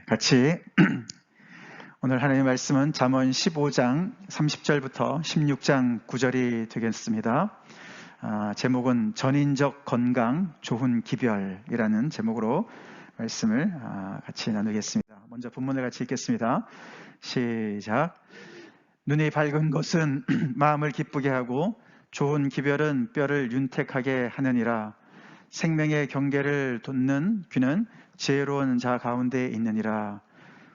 같이 오늘 하나님의 말씀은 잠언 15장 30절부터 16장 9절이 되겠습니다. 제목은 전인적 건강 좋은 기별이라는 제목으로 말씀을 같이 나누겠습니다. 먼저 본문을 같이 읽겠습니다. 시작. 눈이 밝은 것은 마음을 기쁘게 하고 좋은 기별은 뼈를 윤택하게 하느니라. 생명의 경계를 돋는 귀는 지혜로운 자 가운데 있느니라.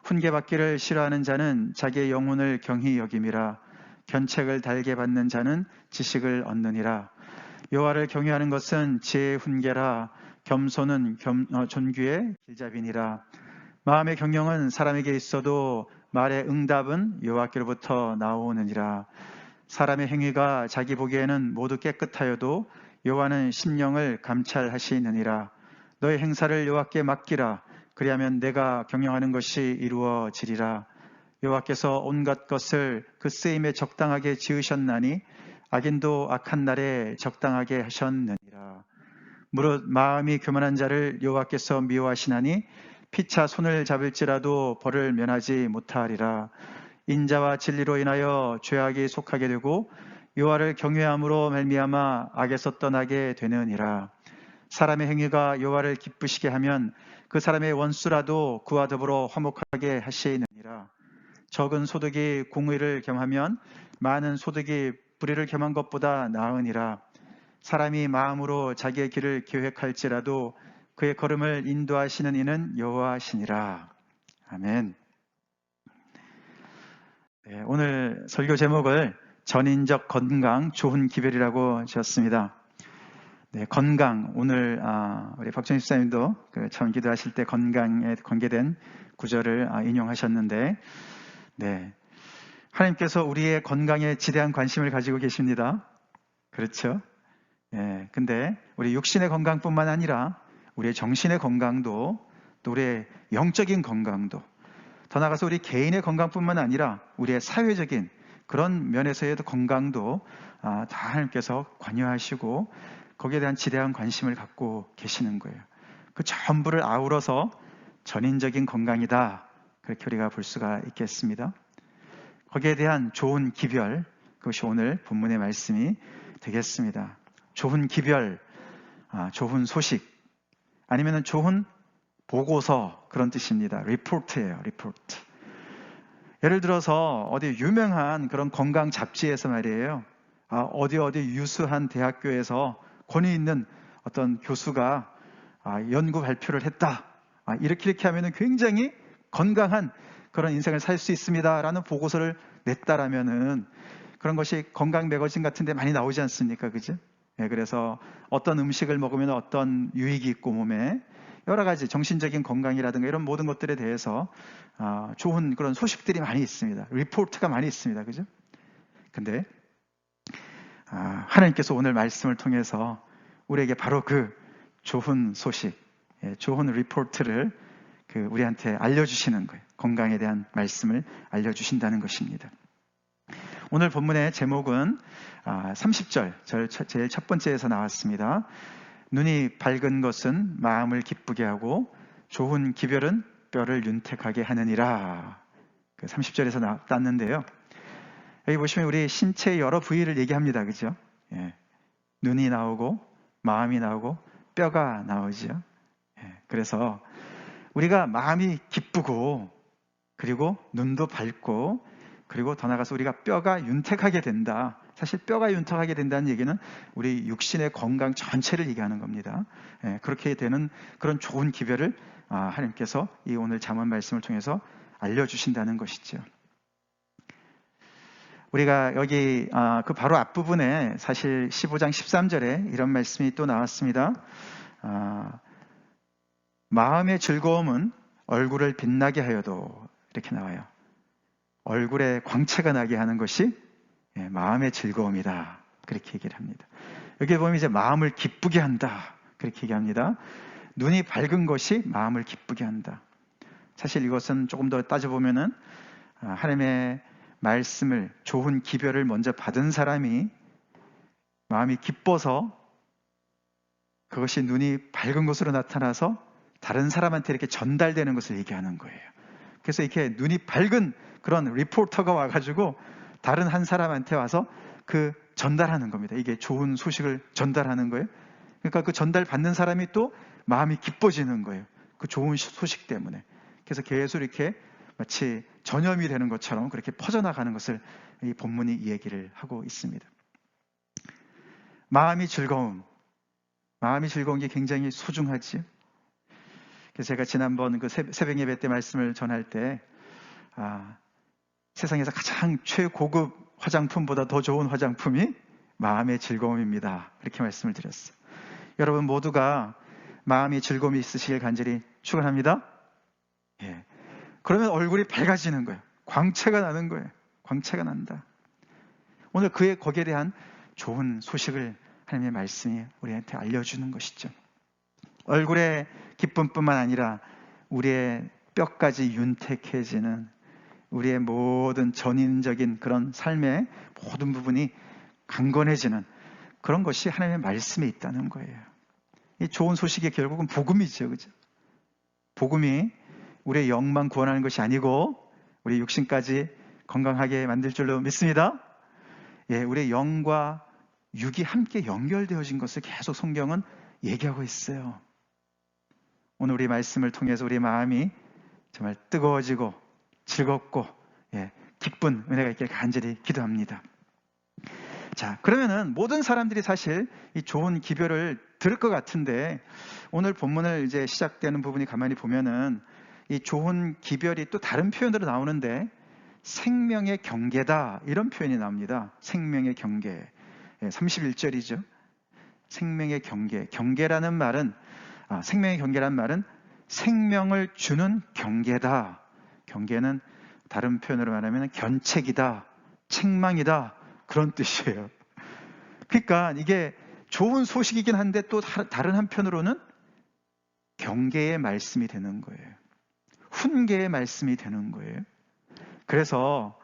훈계받기를 싫어하는 자는 자기의 영혼을 경히 여김이라. 견책을 달게 받는 자는 지식을 얻느니라. 여호와를 경외하는 것은 지혜의 훈계라. 겸손은 존귀의 길잡이니라. 마음의 경영은 사람에게 있어도 말의 응답은 여호와께로부터 나오느니라. 사람의 행위가 자기 보기에는 모두 깨끗하여도 여호와는 심령을 감찰하시느니라. 너의 행사를 여호와께 맡기라. 그리하면 내가 경영하는 것이 이루어지리라. 여호와께서 온갖 것을 그 쓰임에 적당하게 지으셨나니 악인도 악한 날에 적당하게 하셨느니라. 무릇 마음이 교만한 자를 여호와께서 미워하시나니 피차 손을 잡을지라도 벌을 면하지 못하리라. 인자와 진리로 인하여 죄악이 속하게 되고 여호와를 경외함으로 말미암아 악에서 떠나게 되느니라. 사람의 행위가 여호와를 기쁘시게 하면 그 사람의 원수라도 그와 더불어 화목하게 하시느니라. 적은 소득이 공의를 겸하면 많은 소득이 불의를 겸한 것보다 나으니라. 사람이 마음으로 자기의 길을 계획할지라도 그의 걸음을 인도하시는 이는 여호와시니라. 아멘. 네, 오늘 설교 제목을 전인적 건강 좋은 기별이라고 지었습니다. 네, 건강. 오늘 우리 박정희 집사님도 처음 기도하실 때 건강에 관계된 구절을 인용하셨는데, 네, 하나님께서 우리의 건강에 지대한 관심을 가지고 계십니다. 그렇죠? 네, 근데 우리 육신의 건강뿐만 아니라 우리의 정신의 건강도, 또 우리의 영적인 건강도, 더 나아가서 우리 개인의 건강뿐만 아니라 우리의 사회적인 그런 면에서의 건강도 다 하나님께서 관여하시고 거기에 대한 지대한 관심을 갖고 계시는 거예요. 그 전부를 아우러서 전인적인 건강이다. 그렇게 우리가 볼 수가 있겠습니다. 거기에 대한 좋은 기별, 그것이 오늘 본문의 말씀이 되겠습니다. 좋은 기별, 좋은 소식, 아니면 좋은 보고서, 그런 뜻입니다. 리포트예요, 리포트. 예를 들어서 어디 유명한 그런 건강 잡지에서 말이에요. 어디 유수한 대학교에서 권위 있는 어떤 교수가 연구 발표를 했다. 이렇게 하면은 굉장히 건강한 그런 인생을 살 수 있습니다라는 보고서를 냈다라면은 그런 것이 건강 매거진 같은데 많이 나오지 않습니까, 그죠? 네, 그래서 어떤 음식을 먹으면 어떤 유익이 있고 몸에 여러 가지 정신적인 건강이라든가 이런 모든 것들에 대해서 좋은 그런 소식들이 많이 있습니다. 리포트가 많이 있습니다, 그죠? 근데 하나님께서 오늘 말씀을 통해서 우리에게 바로 그 좋은 소식, 좋은 리포트를 우리한테 알려주시는 거예요. 건강에 대한 말씀을 알려주신다는 것입니다. 오늘 본문의 제목은 30절, 제일 첫 번째에서 나왔습니다. 눈이 밝은 것은 마음을 기쁘게 하고 좋은 기별은 뼈를 윤택하게 하느니라. 30절에서 땄는데요. 여기 보시면 우리 신체의 여러 부위를 얘기합니다. 그죠? 예. 눈이 나오고 마음이 나오고 뼈가 나오죠. 예. 그래서 우리가 마음이 기쁘고 그리고 눈도 밝고 그리고 더 나아가서 우리가 뼈가 윤택하게 된다. 사실 뼈가 윤택하게 된다는 얘기는 우리 육신의 건강 전체를 얘기하는 겁니다. 예. 그렇게 되는 그런 좋은 기별을 하나님께서 이 오늘 잠언 말씀을 통해서 알려주신다는 것이죠. 우리가 여기 그 바로 앞부분에 사실 15장 13절에 이런 말씀이 또 나왔습니다. 마음의 즐거움은 얼굴을 빛나게 하여도, 이렇게 나와요. 얼굴에 광채가 나게 하는 것이 마음의 즐거움이다. 그렇게 얘기를 합니다. 여기 보면 이제 마음을 기쁘게 한다. 그렇게 얘기합니다. 눈이 밝은 것이 마음을 기쁘게 한다. 사실 이것은 조금 더 따져보면은 하나님의 말씀을, 좋은 기별을 먼저 받은 사람이 마음이 기뻐서 그것이 눈이 밝은 것으로 나타나서 다른 사람한테 이렇게 전달되는 것을 얘기하는 거예요. 그래서 이렇게 눈이 밝은 그런 리포터가 와가지고 다른 한 사람한테 와서 그 전달하는 겁니다. 이게 좋은 소식을 전달하는 거예요. 그러니까 그 전달 받는 사람이 또 마음이 기뻐지는 거예요. 그 좋은 소식 때문에. 그래서 계속 이렇게 마치 전염이 되는 것처럼 그렇게 퍼져나가는 것을 이 본문이 이 얘기를 하고 있습니다. 마음이 즐거운 게 굉장히 소중하지요. 그래서 제가 지난번 그 새벽 예배 때 말씀을 전할 때 세상에서 가장 최고급 화장품보다 더 좋은 화장품이 마음의 즐거움입니다. 이렇게 말씀을 드렸어요. 여러분 모두가 마음이 즐거움이 있으시길 간절히 축원합니다. 예. 그러면 얼굴이 밝아지는 거예요. 광채가 나는 거예요. 광채가 난다. 오늘 거기에 대한 좋은 소식을 하나님의 말씀이 우리한테 알려주는 것이죠. 얼굴의 기쁨뿐만 아니라 우리의 뼈까지 윤택해지는 우리의 모든 전인적인 그런 삶의 모든 부분이 강건해지는 그런 것이 하나님의 말씀에 있다는 거예요. 이 좋은 소식이 결국은 복음이죠. 그죠? 복음이 우리의 영만 구원하는 것이 아니고 우리 육신까지 건강하게 만들 줄로 믿습니다. 예, 우리의 영과 육이 함께 연결되어진 것을 계속 성경은 얘기하고 있어요. 오늘 우리 말씀을 통해서 우리 마음이 정말 뜨거워지고 즐겁고 기쁜 은혜가 있기를 간절히 기도합니다. 자, 그러면은 모든 사람들이 사실 이 좋은 기별을 들을 것 같은데 오늘 본문을 이제 시작되는 부분이 가만히 보면은 이 좋은 기별이 또 다른 표현으로 나오는데 생명의 경계다 이런 표현이 나옵니다. 생명의 경계. 31절이죠. 생명의 경계. 경계라는 말은 생명의 경계라는 말은 생명을 주는 경계다. 경계는 다른 표현으로 말하면 견책이다, 책망이다 그런 뜻이에요. 그러니까 이게 좋은 소식이긴 한데 또 다른 한편으로는 경계의 말씀이 되는 거예요. 훈계의 말씀이 되는 거예요. 그래서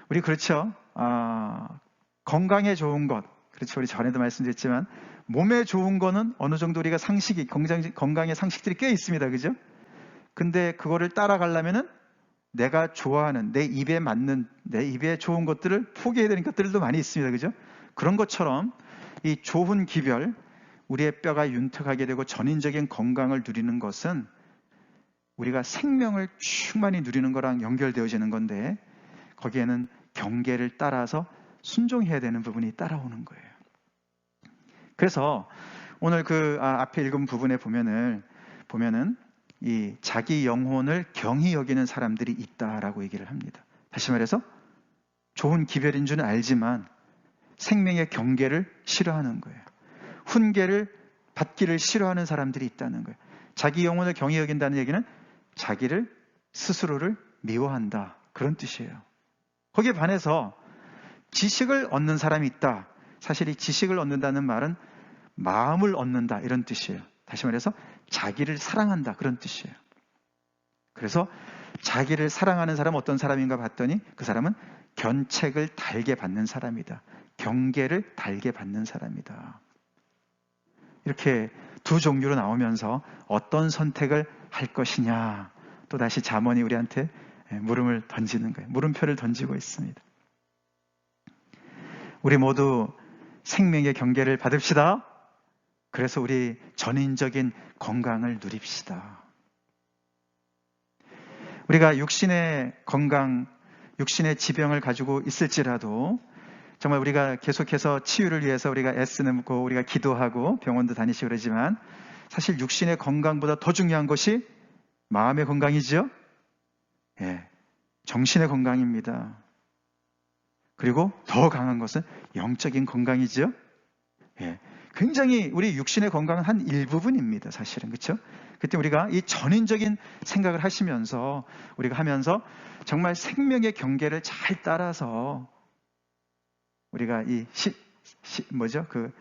우리 그렇죠. 건강에 좋은 것, 그렇죠. 우리 전에도 말씀드렸지만 몸에 좋은 거는 어느 정도 우리가 상식이 건강의 상식들이 꽤 있습니다, 그죠? 근데 그거를 따라가려면은 내가 좋아하는 내 입에 맞는 내 입에 좋은 것들을 포기해야 되는 것들도 많이 있습니다, 그죠? 그런 것처럼 이 좋은 기별, 우리의 뼈가 윤택하게 되고 전인적인 건강을 누리는 것은 우리가 생명을 충만히 누리는 거랑 연결되어지는 건데 거기에는 경계를 따라서 순종해야 되는 부분이 따라오는 거예요. 그래서 오늘 그 앞에 읽은 부분에 보면은 이 자기 영혼을 경히 여기는 사람들이 있다라고 얘기를 합니다. 다시 말해서 좋은 기별인 줄은 알지만 생명의 경계를 싫어하는 거예요. 훈계를 받기를 싫어하는 사람들이 있다는 거예요. 자기 영혼을 경히 여긴다는 얘기는 자기를 스스로를 미워한다 그런 뜻이에요. 거기에 반해서 지식을 얻는 사람이 있다. 사실 이 지식을 얻는다는 말은 마음을 얻는다 이런 뜻이에요. 다시 말해서 자기를 사랑한다 그런 뜻이에요. 그래서 자기를 사랑하는 사람은 어떤 사람인가 봤더니 그 사람은 견책을 달게 받는 사람이다. 경계를 달게 받는 사람이다. 이렇게 두 종류로 나오면서 어떤 선택을 할 것이냐 또 다시 잠언이 우리한테 물음을 던지는 거예요. 물음표를 던지고 있습니다. 우리 모두 생명의 경계를 받읍시다. 그래서 우리 전인적인 건강을 누립시다. 우리가 육신의 건강, 육신의 지병을 가지고 있을지라도 정말 우리가 계속해서 치유를 위해서 우리가 애쓰고 우리가 기도하고 병원도 다니시고 그러지만 사실 육신의 건강보다 더 중요한 것이 마음의 건강이죠. 정신의 건강입니다. 그리고 더 강한 것은 영적인 건강이죠. 굉장히 우리 육신의 건강은 한 일부분입니다. 사실은 그렇죠? 그때 우리가 이 전인적인 생각을 하시면서 우리가 하면서 정말 생명의 경계를 잘 따라서 우리가 이 그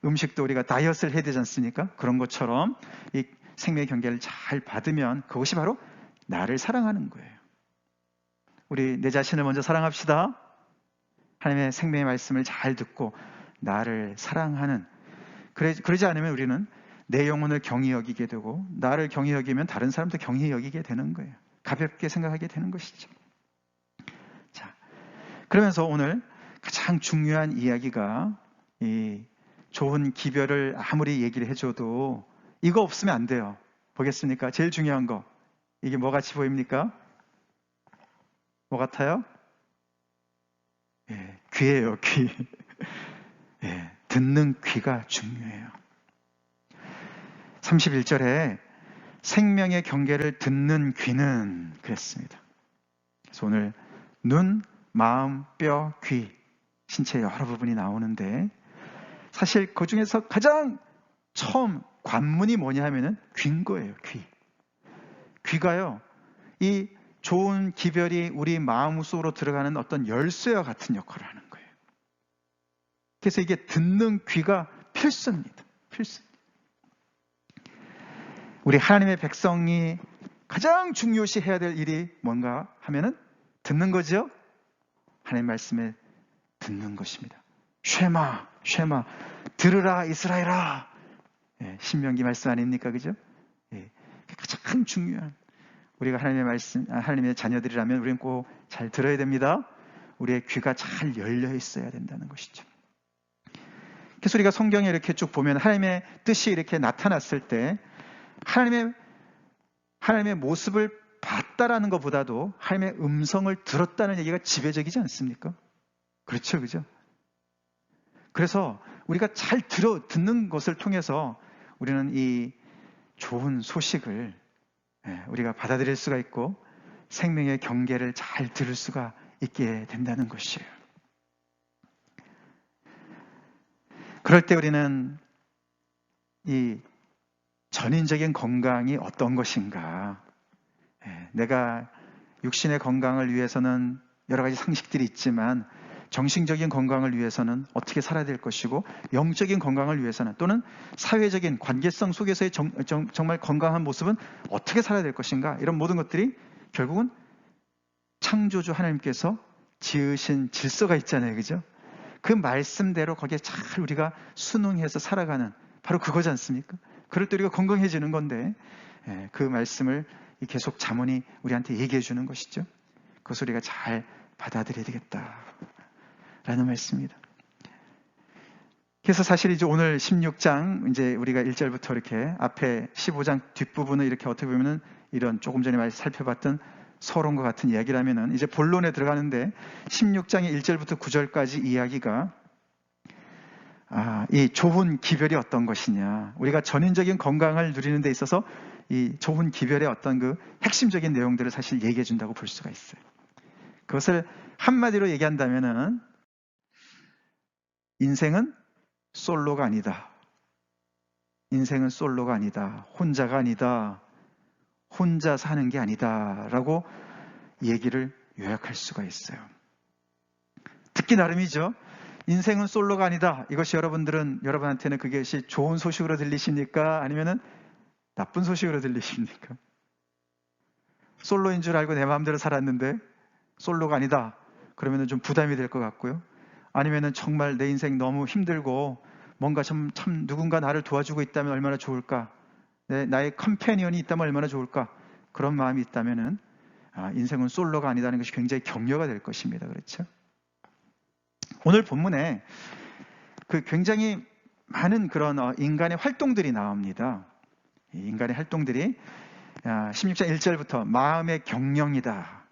음식도 우리가 다이어트를 해야 되지 않습니까? 그런 것처럼 이 생명의 경계를 잘 받으면 그것이 바로 나를 사랑하는 거예요. 우리 내 자신을 먼저 사랑합시다. 하나님의 생명의 말씀을 잘 듣고 나를 사랑하는 그러지 않으면 우리는 내 영혼을 경히 여기게 되고 나를 경히 여기면 다른 사람도 경히 여기게 되는 거예요. 가볍게 생각하게 되는 것이죠. 자, 그러면서 오늘 가장 중요한 이야기가 이 좋은 기별을 아무리 얘기를 해줘도 이거 없으면 안 돼요. 보겠습니까? 제일 중요한 거. 이게 뭐 같이 보입니까? 뭐 같아요? 예, 귀예요, 귀. 예, 듣는 귀가 중요해요. 31절에 생명의 경계를 듣는 귀는 그랬습니다. 그래서 오늘 눈, 마음, 뼈, 귀, 신체 여러 부분이 나오는데 사실 그 중에서 가장 처음 관문이 뭐냐 하면은 귀인 거예요, 귀. 귀가요, 이 좋은 기별이 우리 마음 속으로 들어가는 어떤 열쇠와 같은 역할을 하는 거예요. 그래서 이게 듣는 귀가 필수입니다. 필수. 우리 하나님의 백성이 가장 중요시 해야 될 일이 뭔가 하면은 듣는 거죠. 하나님 말씀에 듣는 것입니다. 쉐마, 쉐마, 들으라 이스라엘아. 예, 신명기 말씀 아닙니까, 그죠? 예, 가장 중요한, 우리가 하나님의 말씀, 하나님의 자녀들이라면 우리는 꼭 잘 들어야 됩니다. 우리의 귀가 잘 열려 있어야 된다는 것이죠. 그래서 우리가 성경에 이렇게 쭉 보면 하나님의 뜻이 이렇게 나타났을 때 하나님의 모습을 봤다라는 것보다도 하나님의 음성을 들었다는 얘기가 지배적이지 않습니까? 그렇죠, 그죠? 그래서 우리가 잘 듣는 것을 통해서 우리는 이 좋은 소식을 우리가 받아들일 수가 있고 생명의 경계를 잘 들을 수가 있게 된다는 것이에요. 그럴 때 우리는 이 전인적인 건강이 어떤 것인가, 내가 육신의 건강을 위해서는 여러 가지 상식들이 있지만 정신적인 건강을 위해서는 어떻게 살아야 될 것이고, 영적인 건강을 위해서는 또는 사회적인 관계성 속에서의 정말 건강한 모습은 어떻게 살아야 될 것인가, 이런 모든 것들이 결국은 창조주 하나님께서 지으신 질서가 있잖아요, 그죠? 그 말씀대로 거기에 잘 우리가 순응해서 살아가는, 바로 그거지 않습니까? 그럴 때 우리가 건강해지는 건데, 그 말씀을 계속 잠언이 우리한테 얘기해 주는 것이죠. 그것을 우리가 잘 받아들여야 되겠다라는 말씀입니다. 그래서 사실 이제 오늘 16장, 이제 우리가 1절부터 이렇게 앞에 15장 뒷부분을 이렇게 어떻게 보면은 이런 조금 전에 말 살펴봤던 서론과 같은 이야기라면은 이제 본론에 들어가는데 16장의 1절부터 9절까지 이야기가 이 좋은 기별이 어떤 것이냐, 우리가 전인적인 건강을 누리는 데 있어서 이 좋은 기별의 어떤 그 핵심적인 내용들을 사실 얘기해 준다고 볼 수가 있어요. 그것을 한마디로 얘기한다면은 인생은 솔로가 아니다. 인생은 솔로가 아니다. 혼자가 아니다. 혼자 사는 게 아니다. 라고 얘기를 요약할 수가 있어요. 듣기 나름이죠. 인생은 솔로가 아니다. 이것이 여러분한테는 그것이 좋은 소식으로 들리십니까? 아니면은 나쁜 소식으로 들리십니까? 솔로인 줄 알고 내 마음대로 살았는데 솔로가 아니다. 그러면은 좀 부담이 될 것 같고요. 아니면은 정말 내 인생 너무 힘들고 뭔가 참 누군가 나를 도와주고 있다면 얼마나 좋을까? 나의 컴패니언이 있다면 얼마나 좋을까? 그런 마음이 있다면은 인생은 솔로가 아니다는 것이 굉장히 격려가 될 것입니다. 그렇죠? 오늘 본문에 그 굉장히 많은 그런 인간의 활동들이 나옵니다. 인간의 활동들이 16장 1절부터 마음의 경영이다.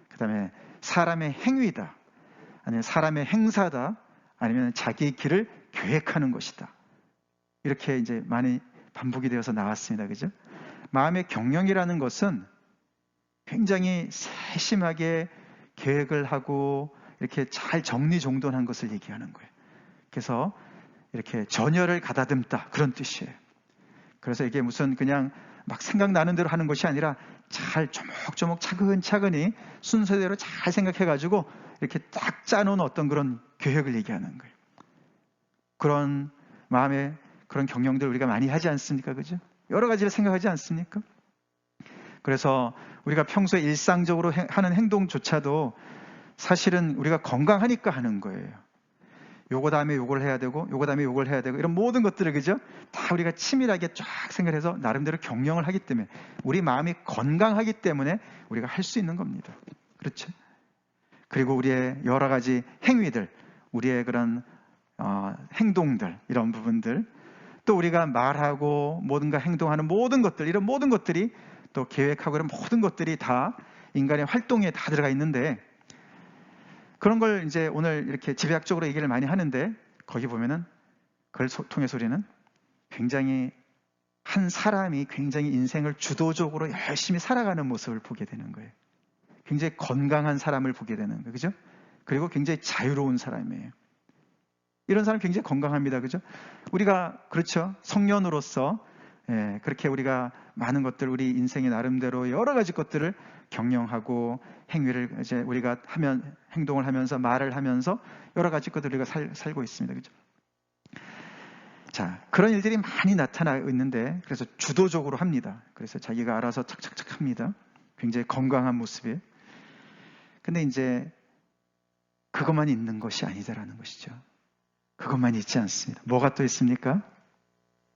그 다음에 사람의 행위다. 아니면 사람의 행사다. 아니면 자기의 길을 계획하는 것이다. 이렇게 이제 많이 반복이 되어서 나왔습니다. 그죠? 마음의 경영이라는 것은 굉장히 세심하게 계획을 하고 이렇게 잘 정리정돈한 것을 얘기하는 거예요. 그래서 이렇게 전열을 가다듬다, 그런 뜻이에요. 그래서 이게 무슨 그냥 막 생각나는 대로 하는 것이 아니라 잘 조목조목 차근차근히 순서대로 잘 생각해가지고 이렇게 딱 짜놓은 어떤 그런 계획을 얘기하는 거예요. 그런 마음의 그런 경영들 우리가 많이 하지 않습니까? 그죠? 여러 가지를 생각하지 않습니까? 그래서 우리가 평소에 일상적으로 하는 행동조차도 사실은 우리가 건강하니까 하는 거예요. 요거 다음에 요걸 해야 되고, 요거 다음에 요걸 해야 되고, 이런 모든 것들을, 그죠? 다 우리가 치밀하게 쫙 생각해서 나름대로 경영을 하기 때문에, 우리 마음이 건강하기 때문에 우리가 할 수 있는 겁니다. 그렇죠? 그리고 우리의 여러 가지 행위들, 우리의 그런 행동들, 이런 부분들, 또 우리가 말하고 뭔가 행동하는 모든 것들, 이런 모든 것들이, 또 계획하고 이런 모든 것들이 다 인간의 활동에 다 들어가 있는데, 그런 걸 이제 오늘 이렇게 집약적으로 얘기를 많이 하는데, 거기 보면은 그걸 통해서 우리는 굉장히 한 사람이 굉장히 인생을 주도적으로 열심히 살아가는 모습을 보게 되는 거예요. 굉장히 건강한 사람을 보게 되는 거예요. 그죠? 그리고 굉장히 자유로운 사람이에요. 이런 사람 굉장히 건강합니다. 그죠? 우리가, 그렇죠? 성년으로서, 그렇게 우리가 많은 것들, 우리 인생의 나름대로 여러 가지 것들을 경영하고 행위를 이제 우리가 하면, 행동을 하면서, 말을 하면서 여러 가지 것들을 우리가 살고 있습니다. 그죠? 자, 그런 일들이 많이 나타나고 있는데, 그래서 주도적으로 합니다. 그래서 자기가 알아서 착착착 합니다. 굉장히 건강한 모습이에요. 근데 이제 그것만 있는 것이 아니다라는 것이죠. 그것만 있지 않습니다. 뭐가 또 있습니까?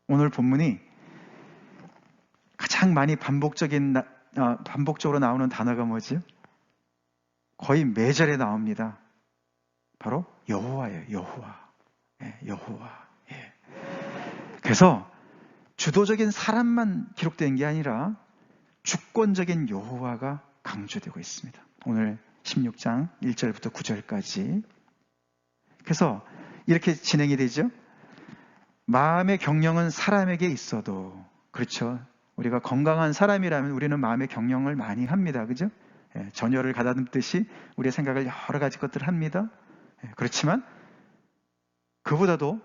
오늘 본문이 가장 많이 반복적으로 나오는 단어가 뭐죠? 거의 매절에 나옵니다. 바로 여호와예요. 여호와. 여호와. 그래서 주도적인 사람만 기록된 게 아니라 주권적인 여호와가 강조되고 있습니다. 오늘 16장 1절부터 9절까지. 그래서 이렇게 진행이 되죠. 마음의 경영은 사람에게 있어도, 그렇죠? 우리가 건강한 사람이라면 우리는 마음의 경영을 많이 합니다. 그죠? 전열을 가다듬듯이 우리의 생각을 여러 가지 것들을 합니다. 그렇지만 그보다도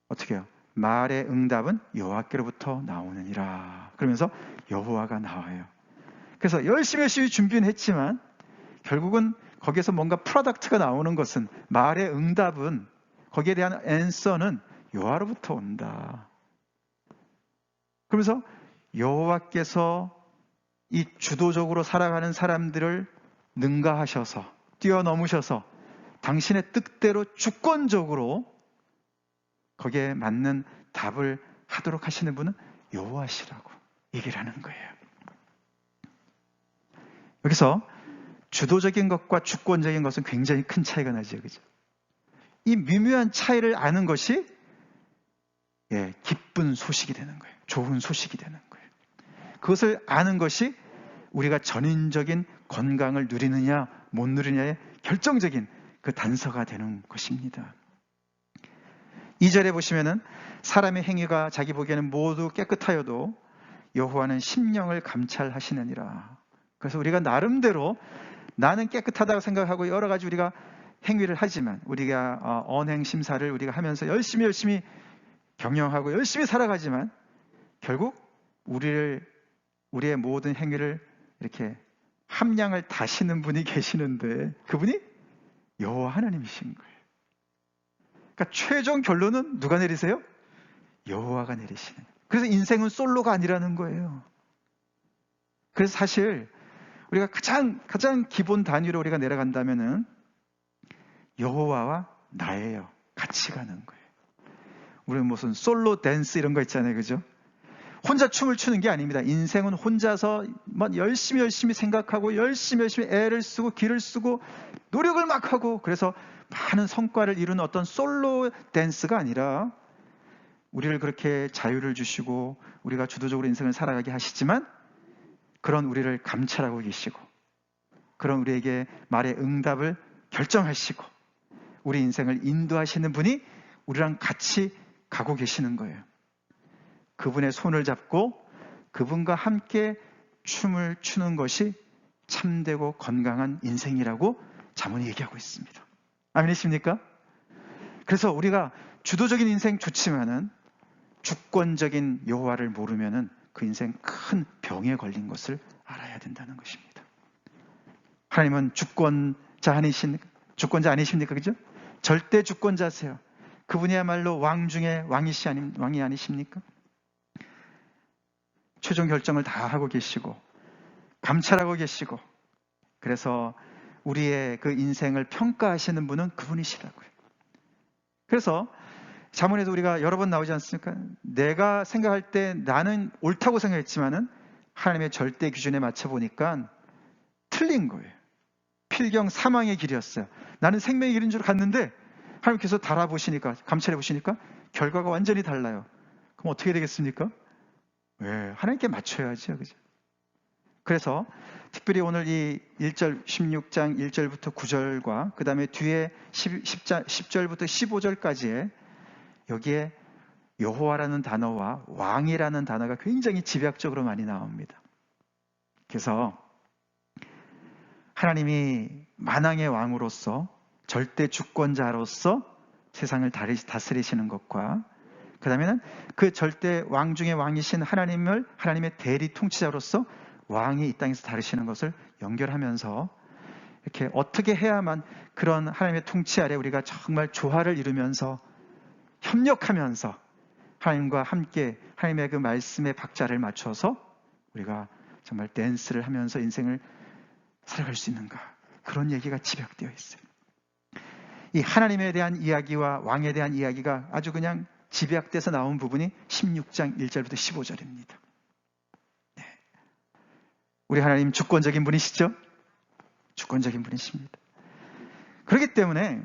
어떻게 해요? 말의 응답은 여호와께로부터 나오느니라. 그러면서 여호와가 나와요. 그래서 열심히 준비는 했지만 결국은 거기에서 뭔가 프로덕트가 나오는 것은, 말의 응답은, 거기에 대한 앤서는 여호와로부터 온다. 그러면서 여호와께서 이 주도적으로 살아가는 사람들을 능가하셔서, 뛰어넘으셔서 당신의 뜻대로 주권적으로 거기에 맞는 답을 하도록 하시는 분은 여호와시라고 얘기를 하는 거예요. 여기서 주도적인 것과 주권적인 것은 굉장히 큰 차이가 나죠. 그죠? 이 미묘한 차이를 아는 것이 기쁜 소식이 되는 거예요. 좋은 소식이 되는 거예요. 그것을 아는 것이 우리가 전인적인 건강을 누리느냐 못 누리느냐의 결정적인 그 단서가 되는 것입니다. 2절에 보시면은 사람의 행위가 자기 보기에는 모두 깨끗하여도 여호와는 심령을 감찰하시느니라. 그래서 우리가 나름대로 나는 깨끗하다고 생각하고 여러 가지 우리가 행위를 하지만, 우리가 언행 심사를 우리가 하면서 열심히 경영하고 열심히 살아가지만 결국 우리의 모든 행위를 이렇게 함량을 다시는 분이 계시는데, 그분이 여호와 하나님이신 거예요. 그러니까 최종 결론은 누가 내리세요? 여호와가 내리시는. 그래서 인생은 솔로가 아니라는 거예요. 그래서 사실 우리가 가장 기본 단위로 우리가 내려간다면은 여호와와 나예요. 같이 가는 거예요. 우리는 무슨 솔로 댄스 이런 거 있잖아요. 그죠? 혼자 춤을 추는 게 아닙니다. 인생은 혼자서 막 열심히 생각하고 열심히 애를 쓰고 기를 쓰고 노력을 막 하고, 그래서 많은 성과를 이루는 어떤 솔로 댄스가 아니라, 우리를 그렇게 자유를 주시고 우리가 주도적으로 인생을 살아가게 하시지만 그런 우리를 감찰하고 계시고, 그런 우리에게 말의 응답을 결정하시고 우리 인생을 인도하시는 분이 우리랑 같이 가고 계시는 거예요. 그분의 손을 잡고 그분과 함께 춤을 추는 것이 참되고 건강한 인생이라고 잠언이 얘기하고 있습니다. 아멘이십니까? 그래서 우리가 주도적인 인생 좋지만은 주권적인 여호와를 모르면은 그 인생 큰 병에 걸린 것을 알아야 된다는 것입니다. 하나님은 주권자 아니십니까? 그죠? 절대 주권자세요. 그분이야말로 왕 중에 왕이 아니십니까? 최종 결정을 다 하고 계시고 감찰하고 계시고, 그래서 우리의 그 인생을 평가하시는 분은 그분이시라고요. 그래서 잠언에도 우리가 여러 번 나오지 않습니까? 내가 생각할 때 나는 옳다고 생각했지만은 하나님의 절대 기준에 맞춰 보니까 틀린 거예요. 필경 사망의 길이었어요. 나는 생명의 길인 줄 갔는데 하나님께서 달아보시니까, 감찰해 보시니까 결과가 완전히 달라요. 그럼 어떻게 되겠습니까? 왜? 하나님께 맞춰야죠. 그죠? 그래서 특별히 오늘 이 1절, 16장 1절부터 9절과 그 다음에 뒤에 10절부터 15절까지의 여기에 여호와라는 단어와 왕이라는 단어가 굉장히 집약적으로 많이 나옵니다. 그래서 하나님이 만왕의 왕으로서 절대 주권자로서 세상을 다스리시는 것과 그 다음에는 그 절대 왕 중의 왕이신 하나님의 대리 통치자로서 왕이 이 땅에서 다루시는 것을 연결하면서 이렇게 어떻게 해야만 그런 하나님의 통치 아래 우리가 정말 조화를 이루면서 협력하면서 하나님과 함께 하나님의 그 말씀의 박자를 맞춰서 우리가 정말 댄스를 하면서 인생을 살아갈 수 있는가, 그런 얘기가 집약되어 있어요. 이 하나님에 대한 이야기와 왕에 대한 이야기가 아주 그냥 집약돼서 나온 부분이 16장 1절부터 15절입니다. 네. 우리 하나님 주권적인 분이시죠? 주권적인 분이십니다. 그렇기 때문에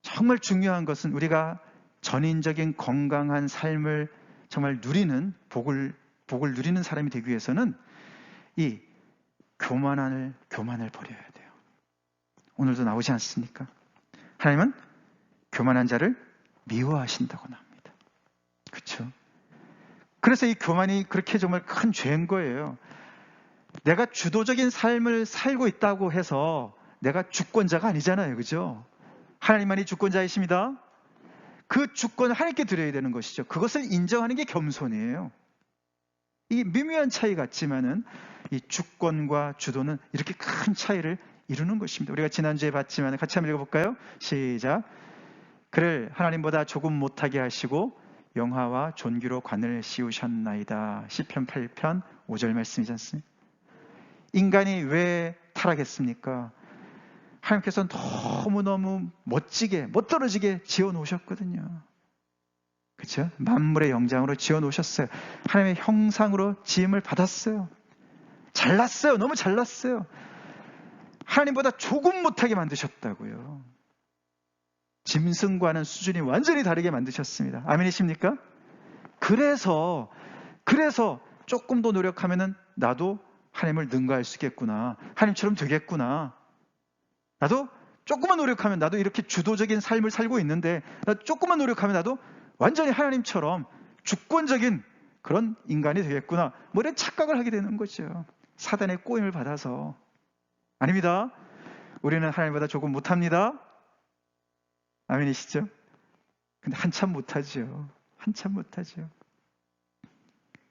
정말 중요한 것은 우리가 전인적인 건강한 삶을 정말 누리는 복을 누리는 사람이 되기 위해서는 이 교만을 버려야 돼요. 오늘도 나오지 않습니까? 하나님은 교만한 자를 미워하신다고 나옵니다. 그렇죠? 그래서 이 교만이 그렇게 정말 큰 죄인 거예요. 내가 주도적인 삶을 살고 있다고 해서 내가 주권자가 아니잖아요. 그죠? 하나님만이 주권자이십니다. 그 주권을 하나님께 드려야 되는 것이죠. 그것을 인정하는 게 겸손이에요. 이 미묘한 차이 같지만은 이 주권과 주도는 이렇게 큰 차이를 이루는 것입니다. 우리가 지난주에 봤지만 같이 한번 읽어볼까요? 시작. 그를 하나님보다 조금 못하게 하시고 영화와 존귀로 관을 씌우셨나이다. 시편 8편 5절 말씀이지 않습니까? 인간이 왜 타락했습니까? 하나님께서는 너무너무 멋지게, 멋들어지게 지어놓으셨거든요. 그렇죠? 만물의 영장으로 지어놓으셨어요. 하나님의 형상으로 지음을 받았어요. 잘났어요. 너무 잘났어요. 하나님보다 조금 못하게 만드셨다고요. 짐승과는 수준이 완전히 다르게 만드셨습니다. 아멘이십니까? 그래서 조금 더 노력하면은 나도 하나님을 능가할 수 있겠구나. 하나님처럼 되겠구나. 나도 조금만 노력하면 나도 이렇게 주도적인 삶을 살고 있는데 나도 조금만 노력하면 나도 완전히 하나님처럼 주권적인 그런 인간이 되겠구나. 뭐 이런 착각을 하게 되는 거죠. 사단의 꼬임을 받아서. 아닙니다. 우리는 하나님보다 조금 못합니다. 아멘이시죠? 근데 한참 못하죠. 한참 못하죠.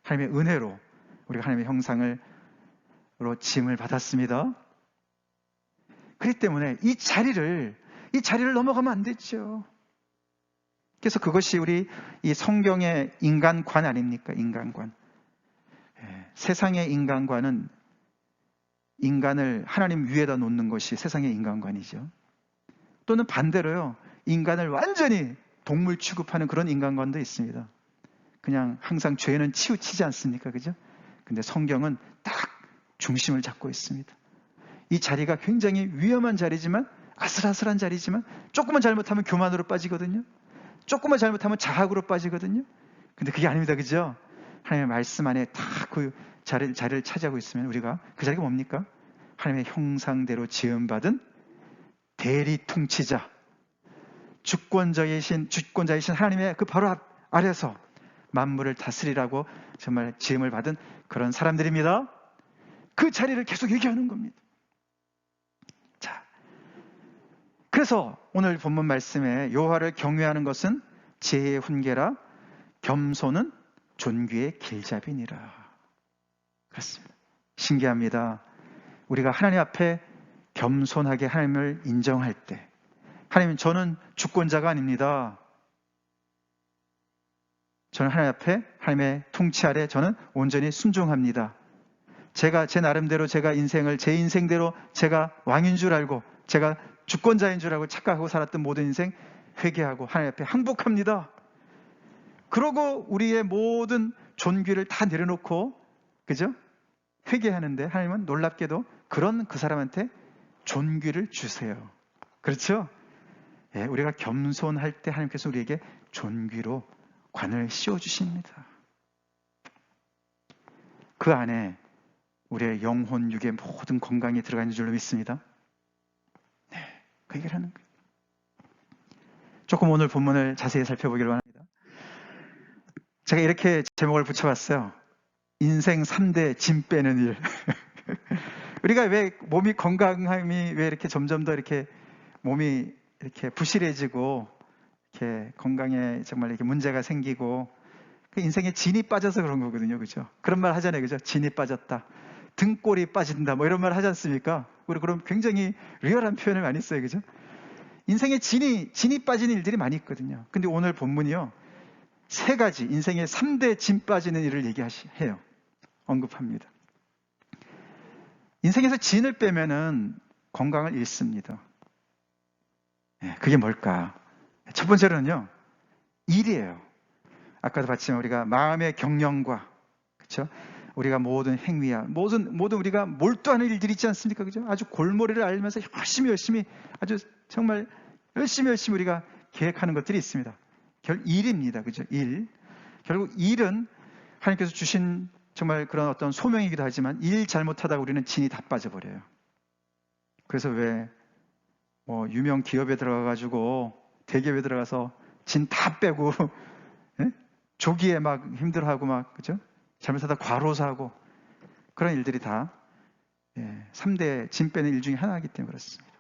하나님의 은혜로 우리가 하나님의 형상으로 지음을 받았습니다. 그렇기 때문에 이 자리를 넘어가면 안 되죠. 그래서 그것이 우리 이 성경의 인간관 아닙니까? 인간관. 세상의 인간관은 인간을 하나님 위에다 놓는 것이 세상의 인간관이죠. 또는 반대로요. 인간을 완전히 동물 취급하는 그런 인간관도 있습니다. 그냥 항상 죄는 치우치지 않습니까? 그죠? 근데 성경은 딱 중심을 잡고 있습니다. 이 자리가 굉장히 위험한 자리지만, 아슬아슬한 자리지만, 조금만 잘못하면 교만으로 빠지거든요. 조금만 잘못하면 자학으로 빠지거든요. 근데 그게 아닙니다. 그죠? 하나님의 말씀 안에 다 그 자리를 차지하고 있으면 우리가 그 자리가 뭡니까? 하나님의 형상대로 지음받은 대리 통치자, 주권자이신 하나님의 그 바로 아래서 만물을 다스리라고 정말 지음을 받은 그런 사람들입니다. 그 자리를 계속 얘기하는 겁니다. 자, 그래서 오늘 본문 말씀에 여호와를 경외하는 것은 지혜의 훈계라, 겸손은 존귀의 길잡이니라. 그렇습니다. 신기합니다. 우리가 하나님 앞에 겸손하게 하나님을 인정할 때, 하나님, 저는 주권자가 아닙니다. 저는 하나님 앞에 하나님의 통치 아래 저는 온전히 순종합니다. 제가 제 나름대로 제가 인생을 제 인생대로 제가 왕인 줄 알고 제가 주권자인 줄 알고 착각하고 살았던 모든 인생 회개하고 하나님 앞에 항복합니다. 그러고 우리의 모든 존귀를 다 내려놓고, 그죠? 회개하는데 하나님은 놀랍게도 그런 그 사람한테 존귀를 주세요. 그렇죠? 예, 우리가 겸손할 때 하나님께서 우리에게 존귀로 관을 씌워주십니다. 그 안에 우리의 영혼, 육의 모든 건강이 들어가 있는 줄로 믿습니다. 네, 그 얘기를 하는 거예요. 조금 오늘 본문을 자세히 살펴보기로 합니다. 제가 이렇게 제목을 붙여봤어요. 인생 3대 짐 빼는 일. 우리가 왜 몸이 건강함이 왜 이렇게 점점 더 이렇게 몸이 이렇게 부실해지고 이렇게 건강에 정말 이렇게 문제가 생기고 그 인생에 진이 빠져서 그런 거거든요. 그죠? 그런 말 하잖아요. 그죠? 진이 빠졌다. 등골이 빠진다. 뭐 이런 말 하지 않습니까? 우리 그럼 굉장히 리얼한 표현을 많이 써요. 그죠? 인생에 진이 빠지는 일들이 많이 있거든요. 근데 오늘 본문이요. 3가지 인생의 3대 진 빠지는 일을 해요. 언급합니다. 인생에서 진을 빼면은 건강을 잃습니다. 네, 그게 뭘까? 첫 번째로는요. 일이에요. 아까도 봤지만 우리가 마음의 경영과, 그렇죠? 우리가 모든 행위야, 모든 우리가 몰두하는 일들이 있지 않습니까? 그죠? 아주 골머리를 앓면서 열심히 아주 정말 열심히 우리가 계획하는 것들이 있습니다. 일입니다. 그죠? 일. 결국 일은 하나님께서 주신 정말 그런 어떤 소명이기도 하지만 일 잘못하다가 우리는 진이 다 빠져버려요. 그래서 왜 유명 기업에 들어가가지고 대기업에 들어가서 진 다 빼고 예? 조기에 막 힘들어하고 막 그죠? 잘못하다 과로사하고 그런 일들이 다 3대 진 빼는 일 중에 하나이기 때문에 그렇습니다.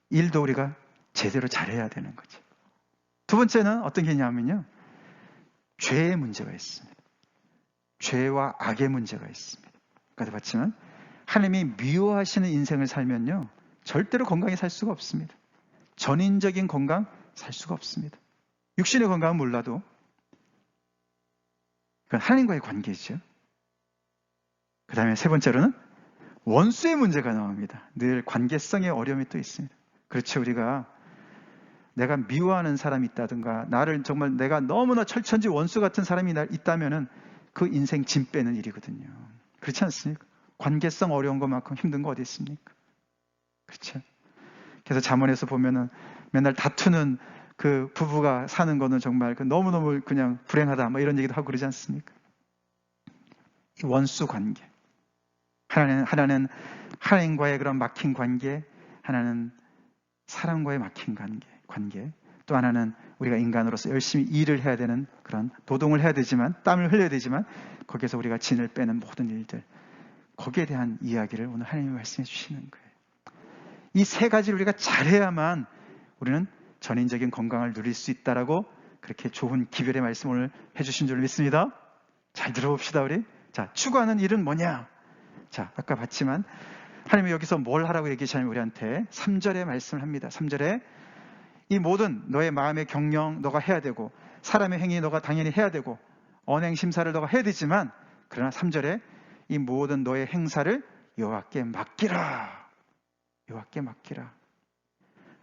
일도 우리가 제대로 잘해야 되는 거죠. 두 번째는 어떤 게 있냐면요. 죄의 문제가 있습니다. 죄와 악의 문제가 있습니다. 아까도 봤지만 하나님이 미워하시는 인생을 살면요. 절대로 건강히 살 수가 없습니다. 전인적인 건강 살 수가 없습니다. 육신의 건강은 몰라도 그건 하나님과의 관계죠. 그 다음에 세 번째로는 원수의 문제가 나옵니다. 늘 관계성의 어려움이 또 있습니다. 그렇죠. 우리가 내가 미워하는 사람이 있다든가 나를 정말 내가 너무나 철천지 원수 같은 사람이 있다면은 그 인생 짐 빼는 일이거든요. 그렇지 않습니까? 관계성 어려운 것만큼 힘든 거 어디 있습니까? 그렇죠. 그래서 잠언에서 보면은 맨날 다투는 그 부부가 사는 거는 정말 너무너무 그냥 불행하다 뭐 이런 얘기도 하고 그러지 않습니까? 이 원수 관계. 하나는 하나님과의 그런 막힌 관계, 하나는 사람과의 막힌 관계. 또 하나는 우리가 인간으로서 열심히 일을 해야 되는 그런 노동을 해야 되지만 땀을 흘려야 되지만 거기에서 우리가 진을 빼는 모든 일들. 거기에 대한 이야기를 오늘 하나님이 말씀해 주시는 거예요. 이 3가지를 우리가 잘해야만 우리는 전인적인 건강을 누릴 수 있다라고 그렇게 좋은 기별의 말씀을 해주신 줄 믿습니다. 잘 들어봅시다 우리. 자, 추구하는 일은 뭐냐? 자, 아까 봤지만 하나님이 여기서 뭘 하라고 얘기하시냐면 우리한테 3절에 말씀을 합니다. 3절에 이 모든 너의 마음의 경영 너가 해야 되고 사람의 행위 너가 당연히 해야 되고 언행 심사를 너가 해야 되지만 그러나 3절에 이 모든 너의 행사를 여호와께 맡기라. 여호와께 맡기라.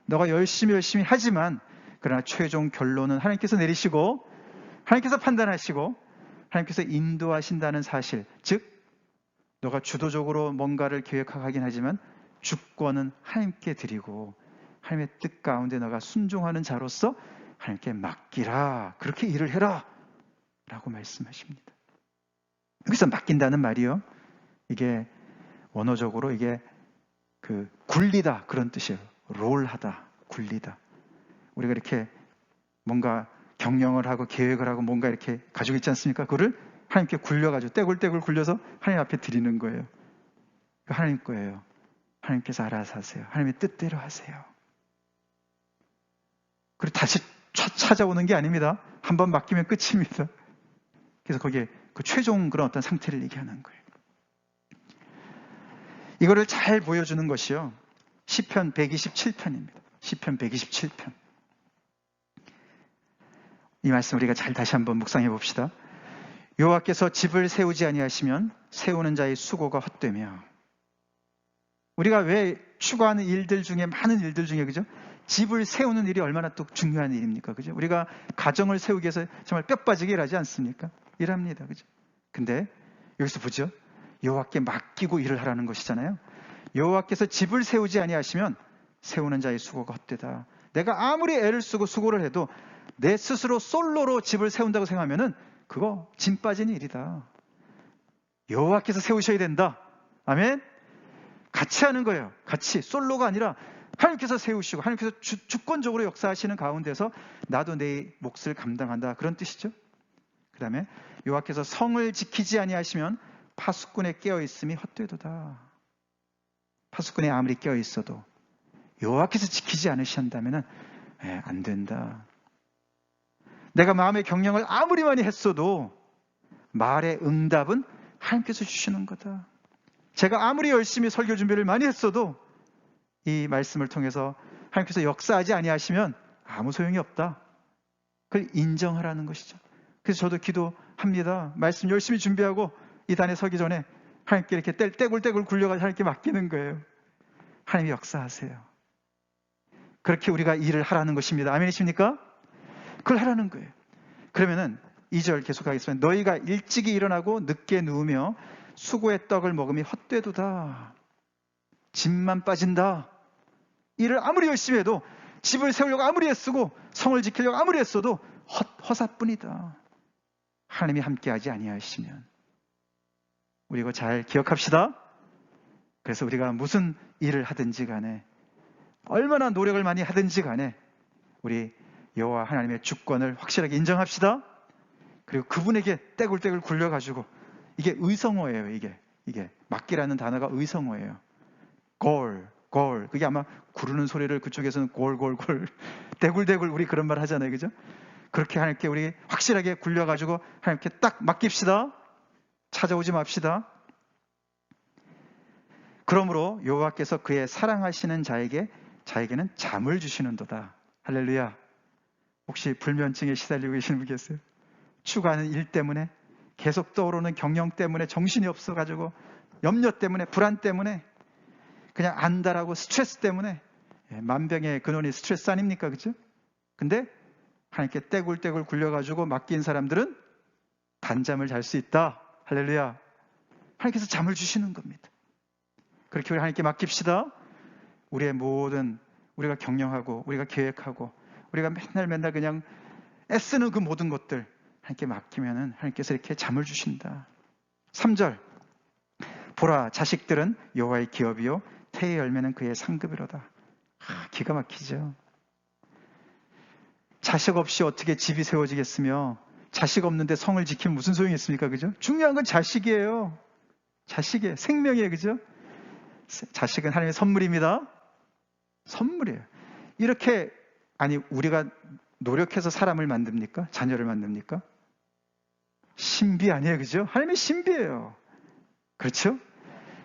너가 열심히 하지만 그러나 최종 결론은 하나님께서 내리시고 하나님께서 판단하시고 하나님께서 인도하신다는 사실, 즉 너가 주도적으로 뭔가를 계획하긴 하지만 주권은 하나님께 드리고 하나님의 뜻 가운데 너가 순종하는 자로서 하나님께 맡기라. 그렇게 일을 해라. 라고 말씀하십니다. 여기서 맡긴다는 말이요. 이게 원어적으로 이게 굴리다 그런 뜻이에요. 롤하다, 굴리다. 우리가 이렇게 뭔가 경영을 하고 계획을 하고 뭔가 이렇게 가지고 있지 않습니까? 그거를 하나님께 굴려가지고 떼굴떼굴 굴려서 하나님 앞에 드리는 거예요. 하나님 거예요. 하나님께서 알아서 하세요. 하나님의 뜻대로 하세요. 그리고 다시 찾아오는 게 아닙니다. 한번 맡기면 끝입니다. 그래서 거기에 그 최종 그런 어떤 상태를 얘기하는 거예요. 이거를 잘 보여주는 것이요. 시편 127편입니다. 시편 127편. 이 말씀 우리가 잘 다시 한번 묵상해 봅시다. 여호와께서 집을 세우지 아니하시면 세우는 자의 수고가 헛되며. 우리가 왜 추구하는 일들 중에 많은 일들 중에 그죠? 집을 세우는 일이 얼마나 또 중요한 일입니까? 그죠? 우리가 가정을 세우기 위해서 정말 뼈 빠지게 일하지 않습니까? 일합니다. 그죠? 근데 여기서 보죠. 여호와께 맡기고 일을 하라는 것이잖아요. 여호와께서 집을 세우지 아니하시면 세우는 자의 수고가 헛되다. 내가 아무리 애를 쓰고 수고를 해도 내 스스로 솔로로 집을 세운다고 생각하면은 그거 짐 빠진 일이다. 여호와께서 세우셔야 된다. 아멘. 같이 하는 거예요. 같이 솔로가 아니라 하나님께서 세우시고 하나님께서 주권적으로 역사하시는 가운데서 나도 내 몫을 감당한다. 그런 뜻이죠. 그 다음에 여호와께서 성을 지키지 아니하시면 파수꾼에 깨어 있음이 헛되도다. 파수꾼에 아무리 깨어 있어도 여호와께서 지키지 않으신다면은 안 된다. 내가 마음의 경영을 아무리 많이 했어도 말의 응답은 하나님께서 주시는 거다. 제가 아무리 열심히 설교 준비를 많이 했어도 이 말씀을 통해서 하나님께서 역사하지 아니하시면 아무 소용이 없다. 그걸 인정하라는 것이죠. 그래서 저도 기도합니다. 말씀 열심히 준비하고 이 단에 서기 전에 하나님께 이렇게 떼굴떼굴 굴려가지고 하나님께 맡기는 거예요. 하나님이 역사하세요. 그렇게 우리가 일을 하라는 것입니다. 아멘이십니까? 그걸 하라는 거예요. 그러면은 2절 계속하겠습니다. 너희가 일찍이 일어나고 늦게 누우며 수고의 떡을 먹음이 헛되도다. 짐만 빠진다. 일을 아무리 열심히 해도 집을 세우려고 아무리 애쓰고 성을 지키려고 아무리 애써도 허사뿐이다. 하나님이 함께하지 아니하시면. 우리 이거 잘 기억합시다. 그래서 우리가 무슨 일을 하든지 간에 얼마나 노력을 많이 하든지 간에 우리 여호와 하나님의 주권을 확실하게 인정합시다. 그리고 그분에게 떼굴떼굴 굴려가지고 이게 의성어예요. 이게 맡기라는 단어가 의성어예요. 골. 그게 아마 구르는 소리를 그쪽에서는 골 떼굴떼굴 우리 그런 말 하잖아요. 그죠? 그렇게 하나님께 우리 확실하게 굴려가지고 하나님께 딱 맡깁시다. 찾아오지 맙시다. 그러므로 여호와께서 그의 사랑하시는 자에게는 잠을 주시는도다. 할렐루야. 혹시 불면증에 시달리고 계시는 분 계세요? 추구하는 일 때문에 계속 떠오르는 경영 때문에 정신이 없어가지고 염려 때문에 불안 때문에 그냥 안달하고 스트레스 때문에 만병의 근원이 스트레스 아닙니까? 그죠? 근데 하나님께 떼굴떼굴 굴려가지고 맡긴 사람들은 단잠을 잘 수 있다. 할렐루야. 하나님께서 잠을 주시는 겁니다. 그렇게 우리 하나님께 맡깁시다. 우리의 모든 우리가 경영하고 우리가 계획하고 우리가 맨날 그냥 애쓰는 그 모든 것들 하나님께 맡기면은 하나님께서 이렇게 잠을 주신다. 3절. 보라, 자식들은 여호와의 기업이요 태의 열매는 그의 상급이로다. 기가 막히죠. 자식 없이 어떻게 집이 세워지겠으며 자식 없는데 성을 지키면 무슨 소용이 있습니까? 그죠? 중요한 건 자식이에요. 자식이에요. 생명이에요. 그죠? 자식은 하나님의 선물입니다. 선물이에요. 이렇게 우리가 노력해서 사람을 만듭니까? 자녀를 만듭니까? 신비 아니에요. 그죠? 하나님의 신비예요. 그렇죠?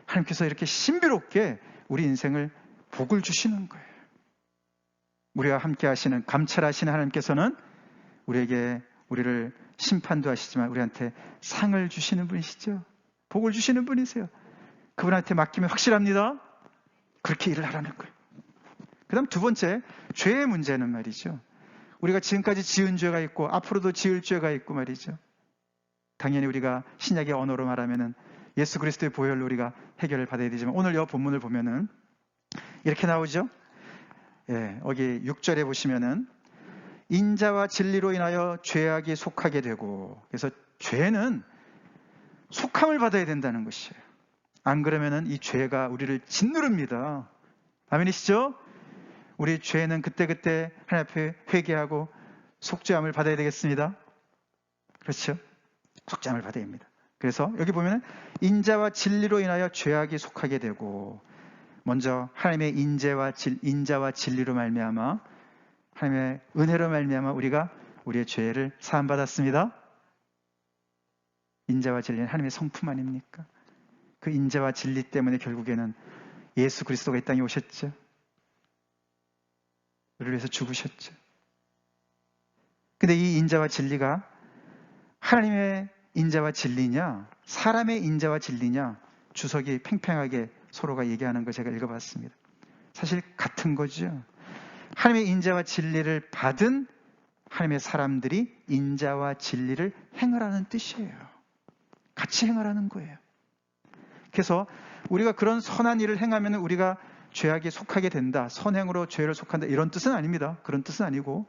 하나님께서 이렇게 신비롭게 우리 인생을 복을 주시는 거예요. 우리와 함께 하시는 감찰하시는 하나님께서는 우리를 심판도 하시지만 우리한테 상을 주시는 분이시죠. 복을 주시는 분이세요. 그분한테 맡기면 확실합니다. 그렇게 일을 하라는 거예요. 그 다음 두 번째, 죄의 문제는 말이죠. 우리가 지금까지 지은 죄가 있고 앞으로도 지을 죄가 있고 말이죠. 당연히 우리가 신약의 언어로 말하면은 예수 그리스도의 보혈로 우리가 해결을 받아야 되지만 오늘 이 본문을 보면은 이렇게 나오죠. 여기 6절에 보시면은 인자와 진리로 인하여 죄악이 속하게 되고, 그래서 죄는 속함을 받아야 된다는 것이에요. 안 그러면은 이 죄가 우리를 짓누릅니다. 아멘이시죠? 우리 죄는 그때그때 하나님 앞에 회개하고 속죄함을 받아야 되겠습니다. 그렇죠? 속죄함을 받아야 합니다. 그래서 여기 보면 인자와 진리로 인하여 죄악이 속하게 되고, 먼저 하나님의 인자와 진리로 말미암아 하나님의 은혜로 말미암아 우리가 우리의 죄를 사함 받았습니다. 인자와 진리는 하나님의 성품 아닙니까? 그 인자와 진리 때문에 결국에는 예수 그리스도가 이 땅에 오셨죠. 우리를 위해서 죽으셨죠. 근데 이 인자와 진리가 하나님의 인자와 진리냐, 사람의 인자와 진리냐, 주석이 팽팽하게 서로가 얘기하는 거 제가 읽어봤습니다. 사실 같은 거죠. 하나님의 인자와 진리를 받은 하나님의 사람들이 인자와 진리를 행하라는 뜻이에요. 같이 행하라는 거예요. 그래서 우리가 그런 선한 일을 행하면 우리가 죄악에 속하게 된다, 선행으로 죄를 속한다, 이런 뜻은 아닙니다. 그런 뜻은 아니고,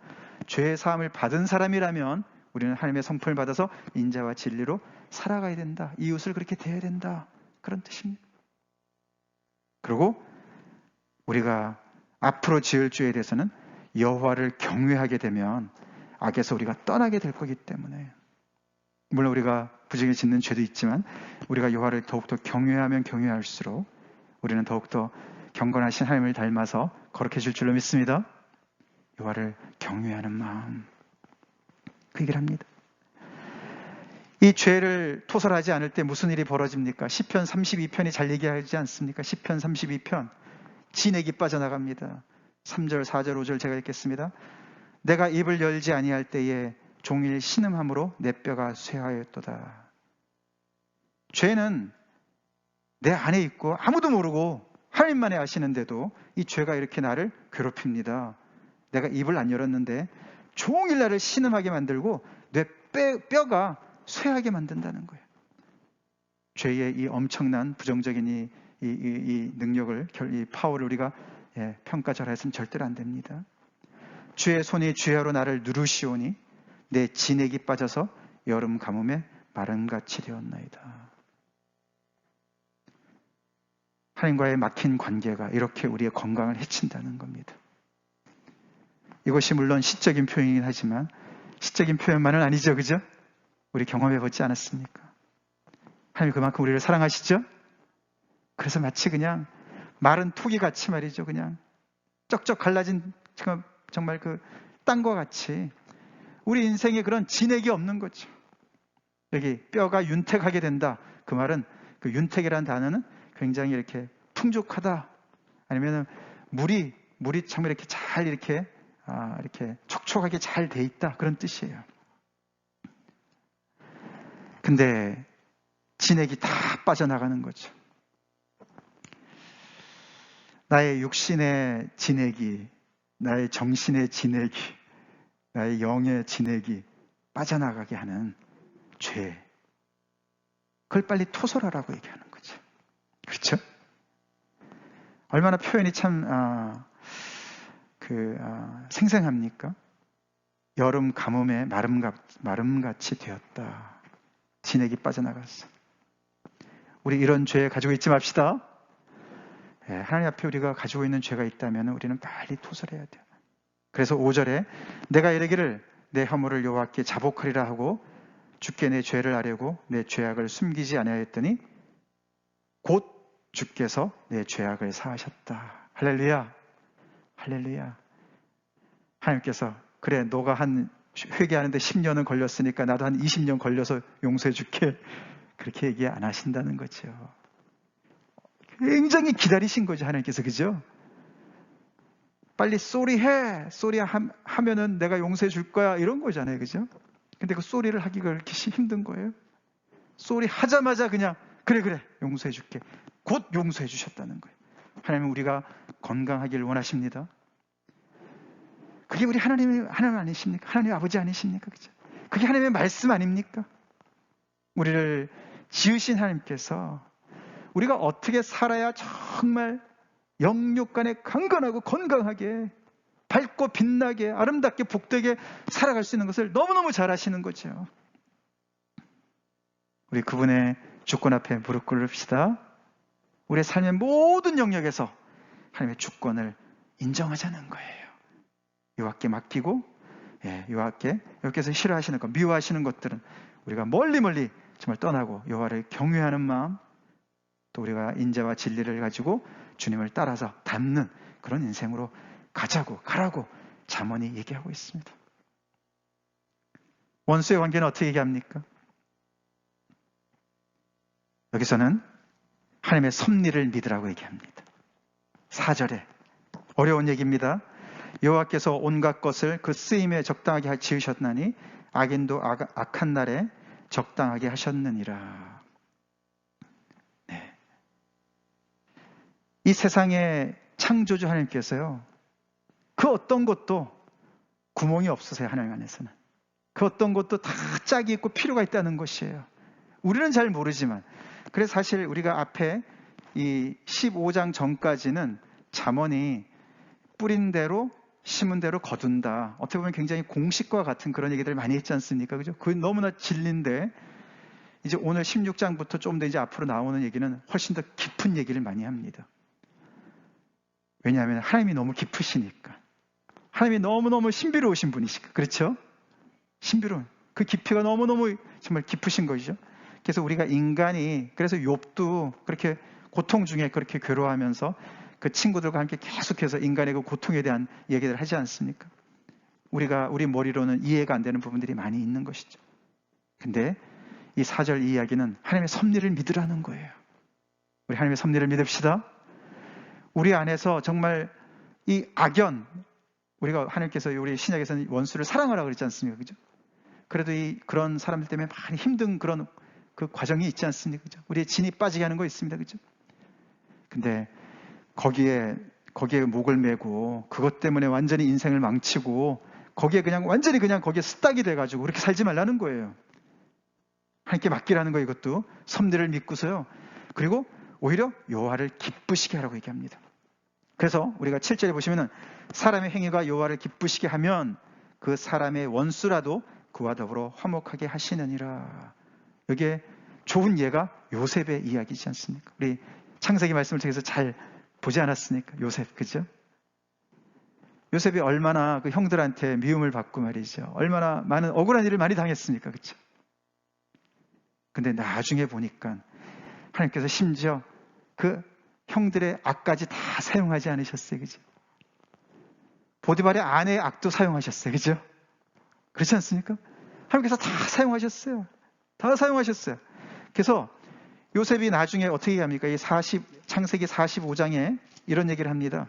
죄의 사함을 받은 사람이라면 우리는 하나님의 성품을 받아서 인자와 진리로 살아가야 된다, 이웃을 그렇게 대해야 된다, 그런 뜻입니다. 그리고 우리가 앞으로 지을 죄에 대해서는 여호와를 경외하게 되면 악에서 우리가 떠나게 될 거기 때문에, 물론 우리가 부정에 짓는 죄도 있지만 우리가 여호와를 더욱더 경외하면 경외할수록 우리는 더욱더 경건하신 하나님을 닮아서 거룩해질 줄로 믿습니다. 여호와를 경외하는 마음, 그 얘기를 합니다. 이 죄를 토설하지 않을 때 무슨 일이 벌어집니까? 시편 32편이 잘 얘기하지 않습니까? 시편 32편, 진액이 빠져나갑니다. 3절, 4절, 5절 제가 읽겠습니다. 내가 입을 열지 아니할 때에 종일 신음함으로 내 뼈가 쇠하였도다. 죄는 내 안에 있고 아무도 모르고 하나님만이 아시는데도 이 죄가 이렇게 나를 괴롭힙니다. 내가 입을 안 열었는데 종일 나를 신음하게 만들고 내 뼈가 쇠하게 만든다는 거예요. 죄의 이 엄청난 부정적인 이 능력을, 이 파워를 우리가 평가절하해서는 절대로 안 됩니다. 주의 손이 주야로 나를 누르시오니 내 진액이 빠져서 여름 가뭄에 마름같이 되었나이다. 하나님과의 막힌 관계가 이렇게 우리의 건강을 해친다는 겁니다. 이것이 물론 시적인 표현이긴 하지만 시적인 표현만은 아니죠, 그죠? 우리 경험해보지 않았습니까? 하나님 그만큼 우리를 사랑하시죠? 그래서 마치 그냥 마른 토기 같이 말이죠. 그냥 쩍쩍 갈라진 정말 그 땅과 같이 우리 인생에 그런 진액이 없는 거죠. 여기 뼈가 윤택하게 된다. 그 말은, 그 윤택이라는 단어는 굉장히 이렇게 풍족하다. 아니면 물이 참 이렇게 잘 이렇게 촉촉하게 잘 돼 있다. 그런 뜻이에요. 근데 진액이 다 빠져나가는 거죠. 나의 육신의 진액이, 나의 정신의 진액이, 나의 영의 진액이 빠져나가게 하는 죄. 그걸 빨리 토설하라고 얘기하는 거죠. 그렇죠? 얼마나 표현이 참 생생합니까? 여름 가뭄에 마름같이 되었다. 진액이 빠져나갔어. 우리 이런 죄 가지고 있지 맙시다. 하나님 앞에 우리가 가지고 있는 죄가 있다면 우리는 빨리 토설해야 돼요. 그래서 5절에 내가 이르기를 내 허물을 여호와께 자복하리라 하고 주께 내 죄를 아뢰고 내 죄악을 숨기지 아니하였더니 곧 주께서 내 죄악을 사하셨다. 할렐루야. 할렐루야. 하나님께서 그래 너가 한 회개하는데 10년은 걸렸으니까 나도 한 20년 걸려서 용서해 줄게. 그렇게 얘기 안 하신다는 거죠. 굉장히 기다리신 거죠, 하나님께서. 그죠? 빨리 쏘리해. 쏘리 하면은 내가 용서해 줄 거야. 이런 거잖아요. 그죠? 근데 그 쏘리를 하기가 그렇게 힘든 거예요. 쏘리 하자마자 그냥 그래 용서해 줄게. 곧 용서해 주셨다는 거예요. 하나님은 우리가 건강하기를 원하십니다. 그게 우리 하나님 아니십니까? 하나님 아버지 아니십니까? 그죠? 그게 하나님의 말씀 아닙니까? 우리를 지으신 하나님께서 우리가 어떻게 살아야 정말 영육간에 강건하고 건강하게 밝고 빛나게 아름답게 복되게 살아갈 수 있는 것을 너무너무 잘 아시는 거죠. 우리 그분의 주권 앞에 무릎 꿇읍시다. 우리의 삶의 모든 영역에서 하나님의 주권을 인정하자는 거예요. 여호와께 맡기고, 여호와께서 싫어하시는 것, 미워하시는 것들은 우리가 멀리 정말 떠나고 여호와를 경외하는 마음, 또 우리가 인자와 진리를 가지고 주님을 따라서 닮는 그런 인생으로 가라고 잠언이 얘기하고 있습니다. 원수의 관계는 어떻게 얘기합니까? 여기서는 하나님의 섭리를 믿으라고 얘기합니다. 4절에 어려운 얘기입니다. 여호와께서 온갖 것을 그 쓰임에 적당하게 지으셨나니 악인도 악한 날에 적당하게 하셨느니라. 네. 이 세상의 창조주 하나님께서요, 그 어떤 것도 구멍이 없으세요. 하나님 안에서는. 그 어떤 것도 다 짝이 있고 필요가 있다는 것이에요. 우리는 잘 모르지만. 그래서 사실 우리가 앞에 이 15장 전까지는 잠언이 뿌린 대로 심은 대로 거둔다. 어떻게 보면 굉장히 공식과 같은 그런 얘기들 많이 했지 않습니까? 그죠? 그게 너무나 진리인데 이제 오늘 16장부터 좀 더 이제 앞으로 나오는 얘기는 훨씬 더 깊은 얘기를 많이 합니다. 왜냐하면 하나님이 너무 깊으시니까. 하나님이 너무너무 신비로우신 분이시니까. 그렇죠? 신비로운. 그 깊이가 너무너무 정말 깊으신 것이죠. 그래서 우리가 인간이, 그래서 욥도 그렇게 고통 중에 그렇게 괴로워하면서 그 친구들과 함께 계속해서 인간의 그 고통에 대한 얘기를 하지 않습니까? 우리 머리로는 이해가 안 되는 부분들이 많이 있는 것이죠. 근데 이 4절 이야기는 하나님의 섭리를 믿으라는 거예요. 우리 하나님의 섭리를 믿읍시다. 우리 안에서 정말 이 악연, 우리가 하나님께서 우리 신약에서는 원수를 사랑하라 그랬지 않습니까? 그죠? 그래도 그런 사람들 때문에 많이 힘든 그런 그 과정이 있지 않습니까? 그죠? 우리의 진이 빠지게 하는 거 있습니다. 그죠? 근데 거기에 목을 메고 그것 때문에 완전히 인생을 망치고 거기에 그냥 완전히 그냥 거기에 습닥이 돼가지고 그렇게 살지 말라는 거예요. 하나님께 맡기라는 거 이것도 섭리를 믿고서요. 그리고 오히려 여호와를 기쁘시게 하라고 얘기합니다. 그래서 우리가 7절에 보시면은 사람의 행위가 여호와를 기쁘시게 하면 그 사람의 원수라도 그와 더불어 화목하게 하시느니라. 여기에 좋은 예가 요셉의 이야기지 않습니까? 우리 창세기 말씀을 통해서 잘 보지 않았습니까? 요셉, 그죠? 요셉이 얼마나 그 형들한테 미움을 받고 말이죠. 얼마나 많은 억울한 일을 많이 당했습니까? 그죠? 근데 나중에 보니까 하나님께서 심지어 그 형들의 악까지 다 사용하지 않으셨어요. 그죠? 보디발의 아내의 악도 사용하셨어요. 그죠? 그렇지 않습니까? 하나님께서 다 사용하셨어요. 다 사용하셨어요. 그래서 요셉이 나중에 어떻게 합니까? 창세기 45장에 이런 얘기를 합니다.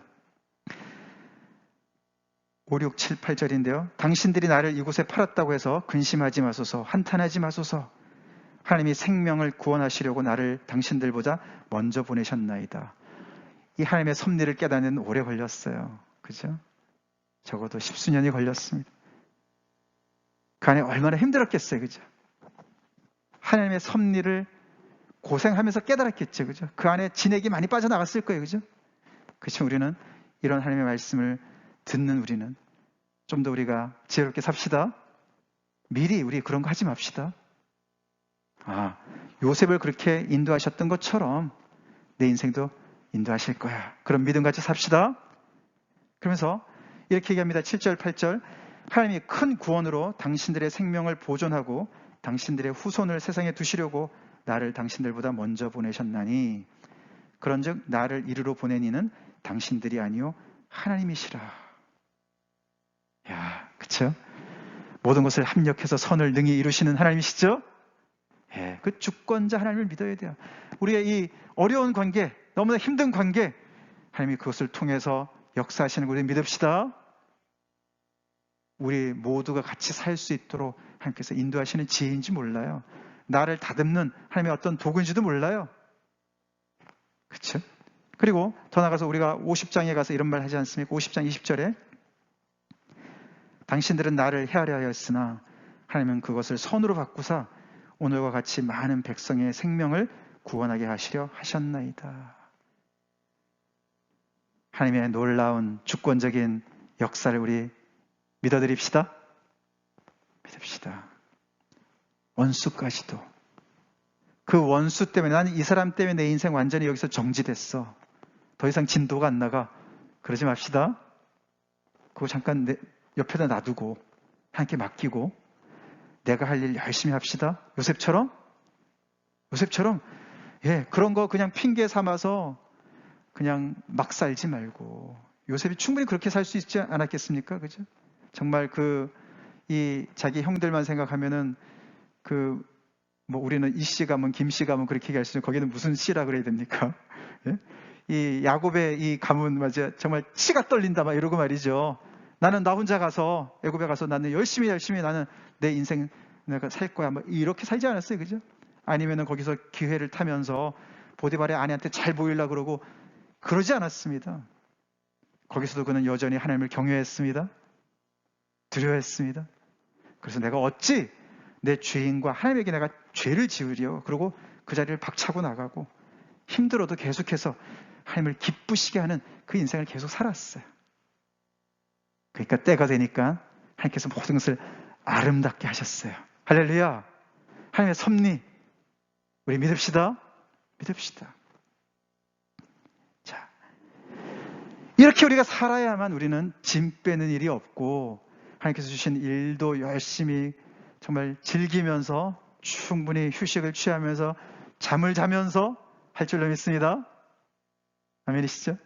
5, 6, 7, 8절인데요. 당신들이 나를 이곳에 팔았다고 해서 근심하지 마소서, 한탄하지 마소서. 하나님이 생명을 구원하시려고 나를 당신들보다 먼저 보내셨나이다. 이 하나님의 섭리를 깨닫는 오래 걸렸어요. 그죠? 적어도 10수년이 걸렸습니다. 그 안에 얼마나 힘들었겠어요. 그죠? 하나님의 섭리를 고생하면서 깨달았겠죠. 그죠? 그 안에 진액이 많이 빠져나갔을 거예요. 그죠? 그렇죠. 우리는 이런 하나님의 말씀을 듣는 우리는 좀 더 우리가 지혜롭게 삽시다. 미리 우리 그런 거 하지 맙시다. 요셉을 그렇게 인도하셨던 것처럼 내 인생도 인도하실 거야. 그런 믿음 같이 삽시다. 그러면서 이렇게 얘기합니다. 7절, 8절. 하나님이 큰 구원으로 당신들의 생명을 보존하고 당신들의 후손을 세상에 두시려고 나를 당신들보다 먼저 보내셨나니 그런즉 나를 이르러 보낸 이는 당신들이 아니요 하나님이시라. 야, 그쵸? 모든 것을 합력해서 선을 능히 이루시는 하나님이시죠? 예, 그 주권자 하나님을 믿어야 돼요. 우리의 이 어려운 관계, 너무나 힘든 관계, 하나님이 그것을 통해서 역사하시는 걸 우리 믿읍시다. 우리 모두가 같이 살 수 있도록 하나님께서 인도하시는 지혜인지 몰라요. 나를 다듬는 하나님의 어떤 도구인지도 몰라요. 그렇죠? 그리고 더 나가서 우리가 50장에 가서 이런 말 하지 않습니까? 50장 20절에 당신들은 나를 헤아려 하였으나 하나님은 그것을 선으로 바꾸사 오늘과 같이 많은 백성의 생명을 구원하게 하시려 하셨나이다. 하나님의 놀라운 주권적인 역사를 우리 믿어드립시다. 믿읍시다. 원수까지도. 그 원수 때문에 나는 이 사람 때문에 내 인생 완전히 여기서 정지됐어. 더 이상 진도가 안 나가. 그러지 맙시다. 그거 잠깐 옆에다 놔두고 하나님께 맡기고 내가 할 일 열심히 합시다. 요셉처럼 그런 거 그냥 핑계 삼아서 그냥 막 살지 말고 요셉이 충분히 그렇게 살 수 있지 않았겠습니까? 그죠? 정말 자기 형들만 생각하면은 우리는 이 씨 가문, 김 씨 가문 그렇게 얘기할 수 있는 거기는 무슨 씨라 그래야 됩니까? 예? 이 야곱의 이 가문 맞아 정말 치가 떨린다 막 이러고 말이죠. 나는 나 혼자 가서 애굽에 가서 나는 열심히 나는 내 인생 내가 살 거야. 뭐 이렇게 살지 않았어요, 그죠? 아니면은 거기서 기회를 타면서 보디발의 아내한테 잘 보이려고 그러고 그러지 않았습니다. 거기서도 그는 여전히 하나님을 경외했습니다. 두려워했습니다. 그래서 내가 어찌 내 죄인과 하나님에게 내가 죄를 지으려, 그리고 그 자리를 박차고 나가고 힘들어도 계속해서 하나님을 기쁘시게 하는 그 인생을 계속 살았어요. 그러니까 때가 되니까 하나님께서 모든 것을 아름답게 하셨어요. 할렐루야. 하나님의 섭리 우리 믿읍시다. 믿읍시다. 자, 이렇게 우리가 살아야만 우리는 짐 빼는 일이 없고 하나님께서 주신 일도 열심히 정말 즐기면서 충분히 휴식을 취하면서 잠을 자면서 할 줄로 믿습니다. 아멘이시죠?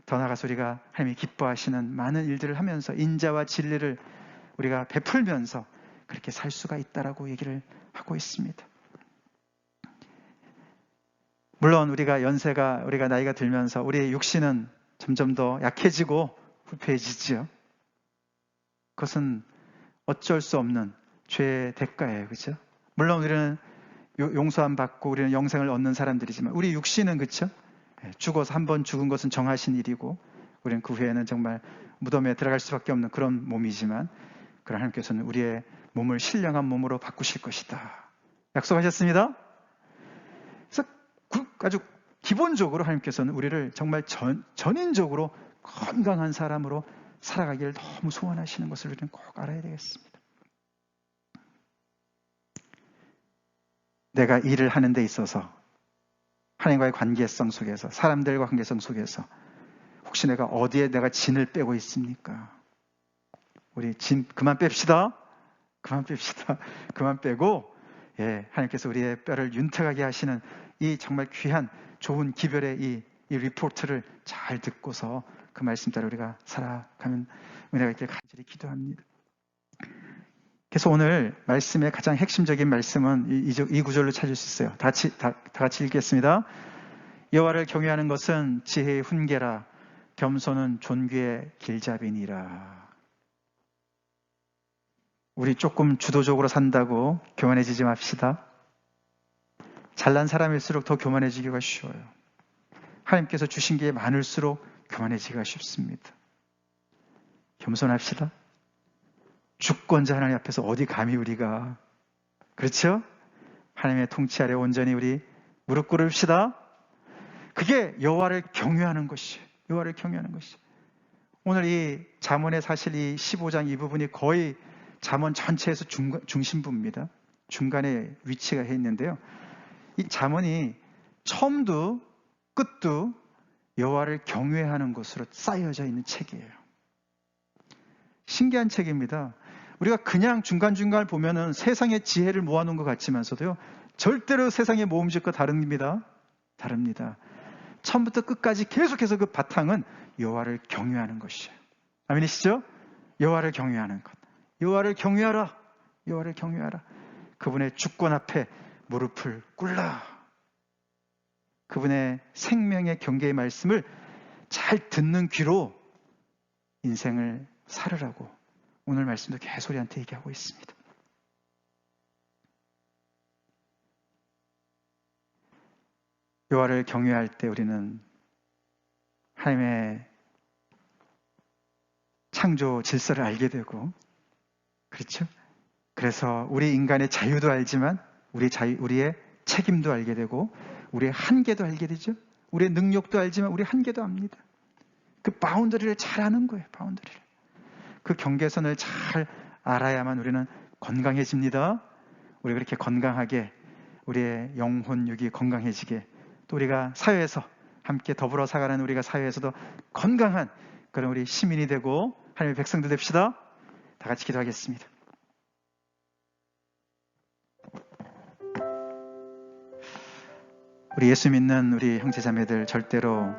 더 나아가서 우리가 하나님이 기뻐하시는 많은 일들을 하면서 인자와 진리를 우리가 베풀면서 그렇게 살 수가 있다라고 얘기를 하고 있습니다. 물론 우리가 나이가 들면서 우리의 육신은 점점 더 약해지고 부패해지죠. 그것은 어쩔 수 없는 죄의 대가예요. 그렇죠? 물론 우리는 용서함 받고 우리는 영생을 얻는 사람들이지만 우리 육신은 그렇죠? 죽어서 한 번 죽은 것은 정하신 일이고 우리는 그 후에는 정말 무덤에 들어갈 수밖에 없는 그런 몸이지만 그러나 하나님께서는 우리의 몸을 신령한 몸으로 바꾸실 것이다. 약속하셨습니다. 그래서 아주 기본적으로 하나님께서는 우리를 정말 전인적으로 건강한 사람으로 살아가기를 너무 소원하시는 것을 우리는 꼭 알아야 되겠습니다. 내가 일을 하는 데 있어서 하나님과의 관계성 속에서 사람들과 관계성 속에서 혹시 내가 어디에 내가 진을 빼고 있습니까? 우리 진 그만 뺍시다. 그만 빼고 하나님께서 우리의 뼈를 윤택하게 하시는 이 정말 귀한 좋은 기별의 이 리포트를 잘 듣고서 그 말씀 따라 우리가 살아가면 은혜가 있길 간절히 기도합니다. 그래서 오늘 말씀의 가장 핵심적인 말씀은 이 구절로 찾을 수 있어요. 다 같이 읽겠습니다. 여호와를 경외하는 것은 지혜의 훈계라 겸손은 존귀의 길잡이니라. 우리 조금 주도적으로 산다고 교만해지지 맙시다. 잘난 사람일수록 더 교만해지기가 쉬워요. 하나님께서 주신 게 많을수록 교만해지기가 쉽습니다. 겸손합시다. 주권자 하나님 앞에서 어디 감히 우리가, 그렇죠? 하나님의 통치 아래 온전히 우리 무릎 꿇읍시다. 그게 여호와를 경외하는 것이에요. 여호와를 경외하는 것이에요. 오늘 이 잠언의 사실 이 15장 이 부분이 거의 잠언 전체에서 중심부입니다. 중간에 위치가 해 있는데요. 이 잠언이 처음도 끝도 여호와를 경외하는 것으로 쌓여져 있는 책이에요. 신기한 책입니다. 우리가 그냥 중간중간을 보면은 세상의 지혜를 모아놓은 것 같지만서도요, 절대로 세상의 모음집과 다릅니다. 처음부터 끝까지 계속해서 그 바탕은 여호와를 경외하는 것이에요. 아멘이시죠? 여호와를 경외하는 것. 여호와를 경외하라. 여호와를 경외하라. 그분의 주권 앞에 무릎을 꿇라. 그분의 생명의 경계의 말씀을 잘 듣는 귀로 인생을 살으라고 오늘 말씀도 계속 우리한테 얘기하고 있습니다. 여호와를 경외할 때 우리는 하나님의 창조 질서를 알게 되고, 그렇죠? 그래서 우리 인간의 자유도 알지만 우리의 책임도 알게 되고 우리의 한계도 알게 되죠. 우리의 능력도 알지만 우리의 한계도 압니다. 그 바운더리를 잘 아는 거예요. 바운더리를. 그 경계선을 잘 알아야만 우리는 건강해집니다. 우리 그렇게 건강하게 우리의 영혼 육이 건강해지게 또 우리가 사회에서 함께 더불어 살아가는 우리가 사회에서도 건강한 그런 우리 시민이 되고 하나님의 백성들 됩시다. 다 같이 기도하겠습니다. 우리 예수 믿는 우리 형제자매들 절대로